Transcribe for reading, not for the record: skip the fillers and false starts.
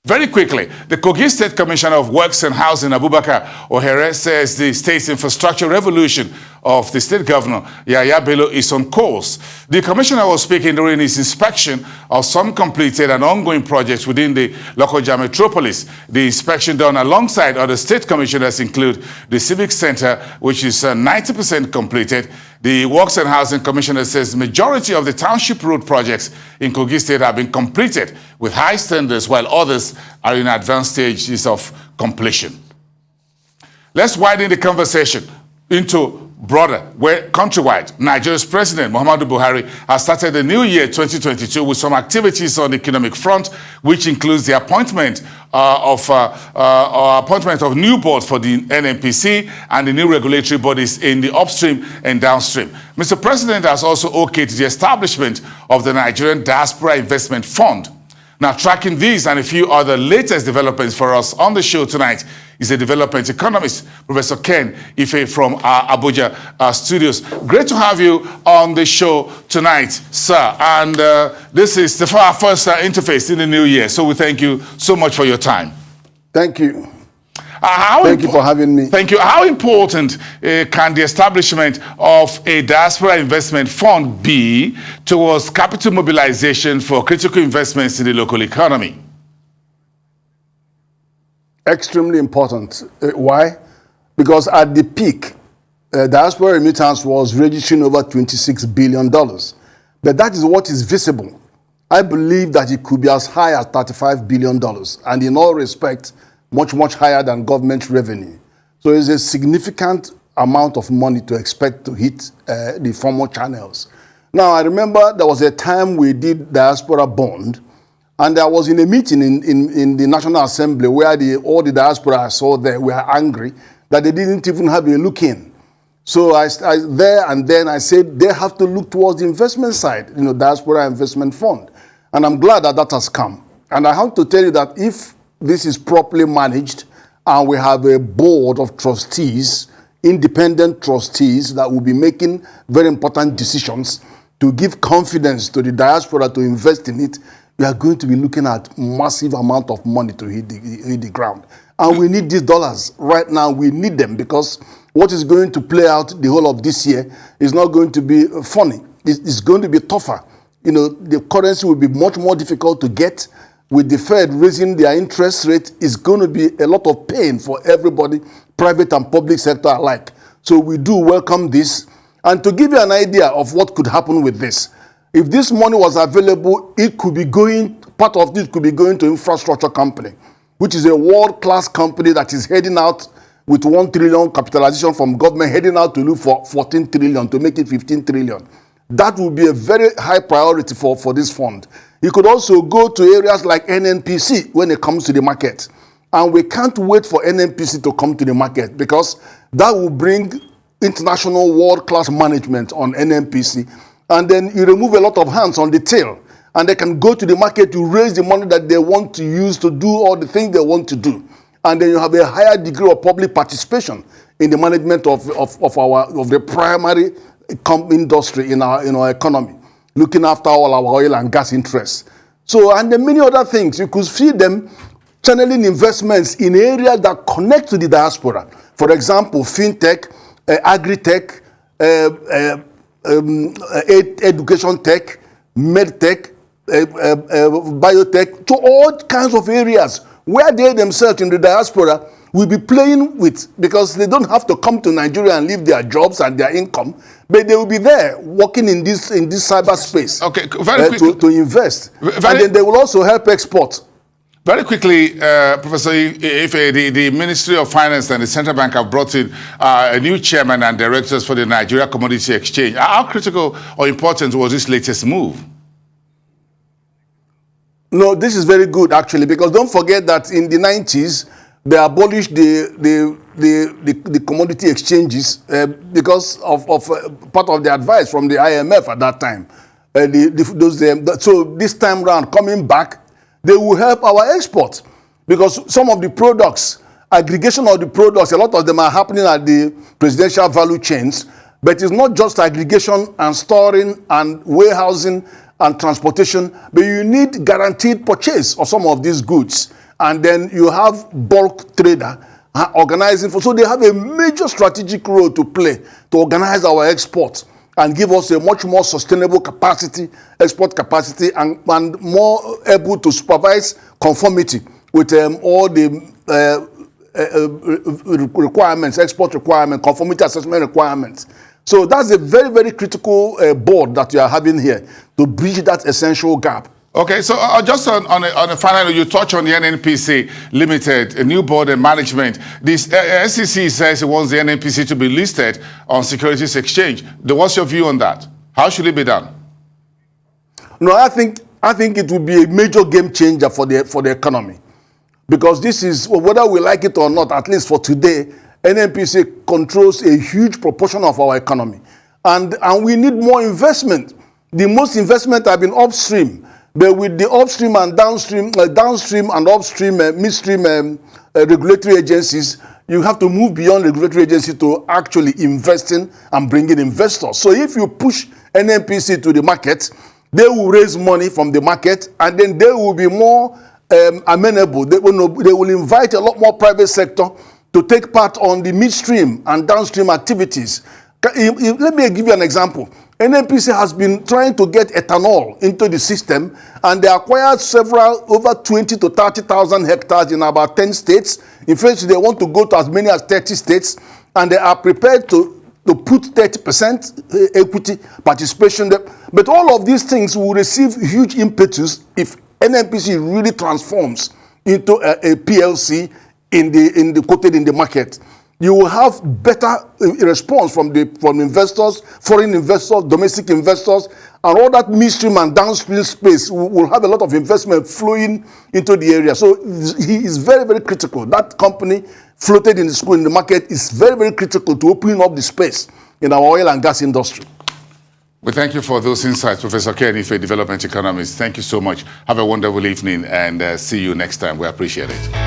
Very quickly, the Kogi State Commissioner of Works and Housing, Abubakar Ohere, says the state's infrastructure revolution of the state governor, Yahaya Bello, is on course. The commissioner was speaking during his inspection of some completed and ongoing projects within the Lokoja metropolis. The inspection done alongside other state commissioners include the Civic Center, which is 90% completed. The Works and Housing Commissioner says the majority of the township road projects in Kogi State have been completed with high standards, while others are in advanced stages of completion. Let's widen the conversation into broader, where countrywide, Nigeria's President Muhammadu Buhari has started the new year 2022 with some activities on the economic front, which includes the appointment of new boards for the NNPC and the new regulatory bodies in the upstream and downstream. Mr. President has also okayed the establishment of the Nigerian Diaspora Investment Fund. Now, tracking these and a few other latest developments for us on the show tonight is the development economist, Prof Ken Ife from our Abuja studios. Great to have you on the show tonight, sir. And this is our first interface in the new year, so we thank you so much for your time. Thank you. Thank you for having me. Thank you. How important can the establishment of a diaspora investment fund be towards capital mobilization for critical investments in the local economy? Extremely important. Why? Because at the peak, diaspora remittance was registering over $26 billion. But that is what is visible. I believe that it could be as high as $35 billion. And in all respects, much higher than government revenue. So it's a significant amount of money to expect to hit the formal channels. Now, I remember there was a time we did diaspora bond, and I was in a meeting in the National Assembly where all the diaspora I saw there were angry that they didn't even have a look in. So I said they have to look towards the investment side, diaspora investment fund. And I'm glad that that has come. And I have to tell you that if this is properly managed and we have a board of trustees, independent trustees that will be making very important decisions to give confidence to the diaspora to invest in it, we are going to be looking at massive amount of money to hit the ground. And we need these dollars. Right now, we need them because what is going to play out the whole of this year is not going to be funny. It's going to be tougher. The currency will be much more difficult to get. With the Fed raising their interest rate, is going to be a lot of pain for everybody, private and public sector alike. So we do welcome this. And to give you an idea of what could happen with this, if this money was available, part of it could be going to infrastructure company, which is a world-class company that is heading out with 1 trillion capitalization from government, heading out to look for 14 trillion to make it 15 trillion. That will be a very high priority for this fund. You could also go to areas like NNPC when it comes to the market. And we can't wait for NNPC to come to the market because that will bring international world-class management on NNPC. And then you remove a lot of hands on the tail. And they can go to the market to raise the money that they want to use to do all the things they want to do. And then you have a higher degree of public participation in the management of the primary industry in our economy, looking after all our oil and gas interests. So, and then many other things. You could see them channeling investments in areas that connect to the diaspora. For example, fintech, agri-tech, education tech, medtech, biotech, to all kinds of areas where they themselves in the diaspora will be playing with, because they don't have to come to Nigeria and leave their jobs and their income, but they will be there working in this cyberspace. Okay, very quickly to invest, and then they will also help export. Very quickly, Professor Ife, the Ministry of Finance and the Central Bank have brought in a new chairman and directors for the Nigeria Commodity Exchange. How critical or important was this latest move? No, this is very good actually, because don't forget that in the 90s, they abolished the commodity exchanges because of part of the advice from the IMF at that time. So this time round, coming back, they will help our exports, because some of the products, aggregation of the products, a lot of them are happening at the presidential value chains, but it's not just aggregation and storing and warehousing and transportation, but you need guaranteed purchase of some of these goods. and then you have bulk trader organizing for. So they have a major strategic role to play to organize our exports and give us a much more sustainable capacity, export capacity, and more able to supervise conformity with all the requirements, export requirements, conformity assessment requirements. So that's a very, very critical board that you are having here to bridge that essential gap. Okay, so just on a final, you touch on the NNPC Limited, a new board and management. This SEC says it wants the NNPC to be listed on Securities Exchange. What's your view on that? How should it be done? No, I think it will be a major game changer for the economy, because this is, whether we like it or not, at least for today, NNPC controls a huge proportion of our economy, and we need more investment. The most investment have been upstream. But with the upstream and downstream, and upstream, midstream regulatory agencies, you have to move beyond regulatory agencies to actually investing and bringing investors. So if you push NNPC to the market, they will raise money from the market, and then they will be more amenable. They will invite a lot more private sector to take part on the midstream and downstream activities. Let me give you an example. NNPC has been trying to get ethanol into the system, and they acquired over 20 to 30,000 hectares in about 10 states. In fact, they want to go to as many as 30 states, and they are prepared to put 30% equity participation there. But all of these things will receive huge impetus if NNPC really transforms into a PLC quoted in the market. You will have better response from investors, foreign investors, domestic investors, and all that midstream and downstream space will have a lot of investment flowing into the area. So he is very, very critical. That company floated in the market is very, very critical to opening up the space in our oil and gas industry. We thank you for those insights, Professor Ken Ife, development economist. Thank you so much. Have a wonderful evening, and see you next time. We appreciate it.